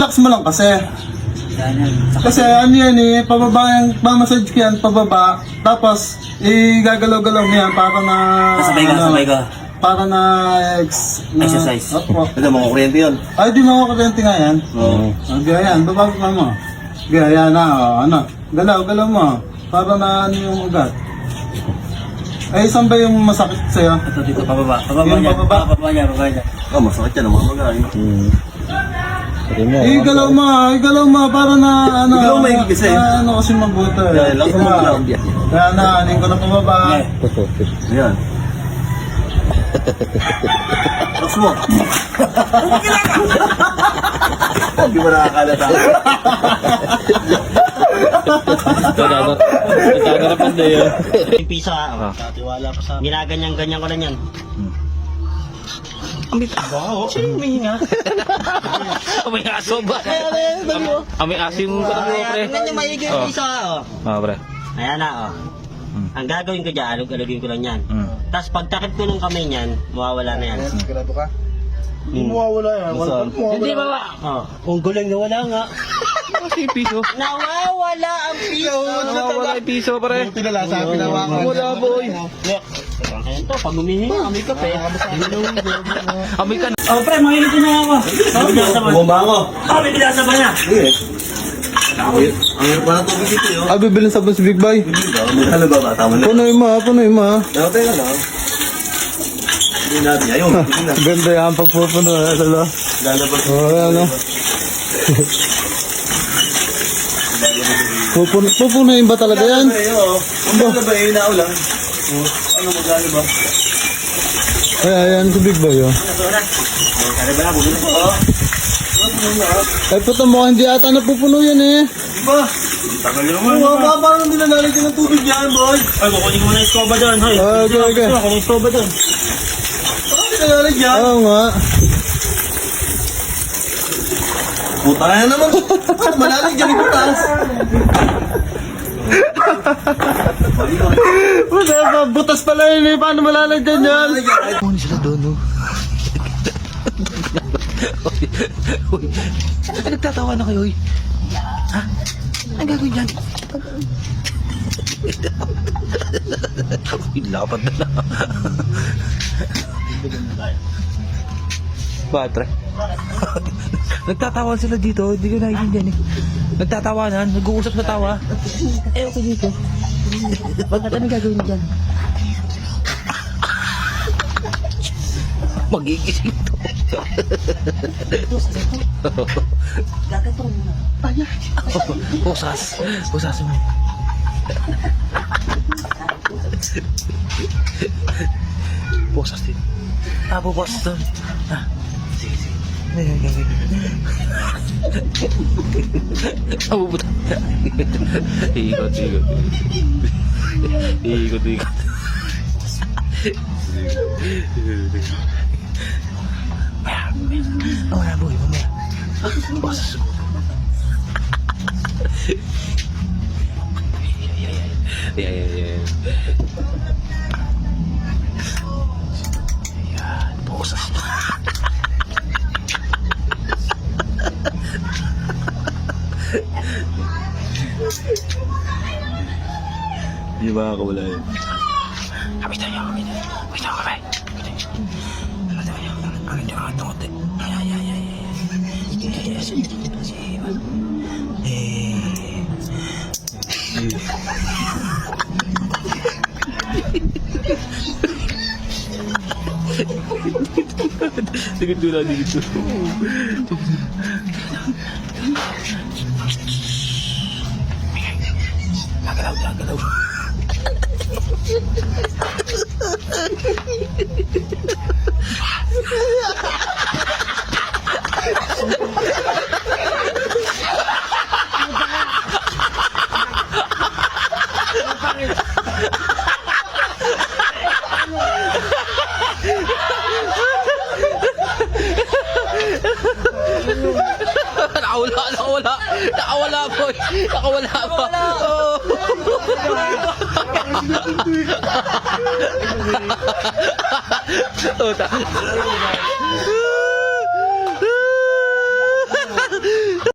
relax mo lang kasi. Kasi ano yan eh, pababa yung massage ko yan, pababa. Tapos, gagalaw-galaw mo yan para na... Sabay ka. Para na... Exercise. Opo. Ito, mga kuryente yun. Ay, di makakuryente nga yan. Oo. Gaya yan, babagin mo. Gaya na, ano. Galaw-galaw mo. Para na ano yung ugat. Ay, saan ba yung masakit sa'yo? Ito, dito, pababa. Pababa Yung niya. pababa? Pababa niya. Oh, masakit yan, mga magaling. Galaw mo, para na ano. Galaw mo, kasi. Ano kasi mabuti. Kaya, lang mo lang. Kaya na, anin ko na pababa. Ayan. Relax mo. Hindi mo nakakalata. Nagkagarapan na yun. Yung pisa, Tatiwala pa sa... ginaganyan-ganyan ko lang yan. Sino humihinga? Amoy aso ba? Amoy aso yung pre. Tingnan nyo maigi yung Oh. pisa, oh. Pre. Ayan na, oh. Ang gagawin ko dyan, alugin ko lang yan. Tapos pag takip ko ng kamay niyan, mawawala na yan. Sigurado ka? Hindi mawawala yan. Hindi ba ba? Oh. Kung gulang nawala nga. Kasi yung piso. Nawawala ang piso! Nawawala yung piso pre. Tinala sa akin na Wala boy. Ayan to, pag humihinga, amoy kape. Amoy ka na. Oh, pre, mahilig ko na ako. Oh, binasa ba? Bumba ako. Oh, may binasa ba niya? Sige. Ang hirap pa ng tubig dito yun. Ah, bibilin sabon si Big Boy. Ano ba ba? Tama na. Punoy mo ha. Nakatay ka lang. Hindi natin. Ayun. Hindi na. Ganda yan pagpupuno. Lalo. Lalabas. Ano? Pupunuin ba talaga yan? Ano ba eh? Naulang. Ano magkano ba? Ayan si Big Boy oh. Ano ba? Bumili ko. Ay puto mo hindi ata napupuno yan eh. Diba? Tagal naman. Oo, parang hindi na nalagyan ng tubig yan, boy. Ay, kukunin ko muna yung scoba doon. Hoy, Okay. kukunin yung scoba doon. Parang hindi na nalagyan. Oo nga. Puta na naman. Malalagyan yung butas. Butas pala yun eh. Paano malalagyan yan? Ano sila doon no? Uy, nagtatawa na kayo, uy. Ha? Ang gagawin dyan? Uy, lapad na na. Bakit, nagtatawan sila dito, hindi ko naiintindihan eh. Nagtatawanan, nag-uusap sa tawa. Eh, okay dito. Bakit ano gagawin dyan? Magigising to. Pusas mo. Pusas din. Pusas doon. Sige. Buta. Ikot. Mamaya boy, mamaya. Bos. Yeah. Yan, bosas. Di ba nakakawala yun? Kapit tayo. Wait ako, kapit. Dito lang dito. Gagalaw. Nakawala boy. Nakawala pa. Oh.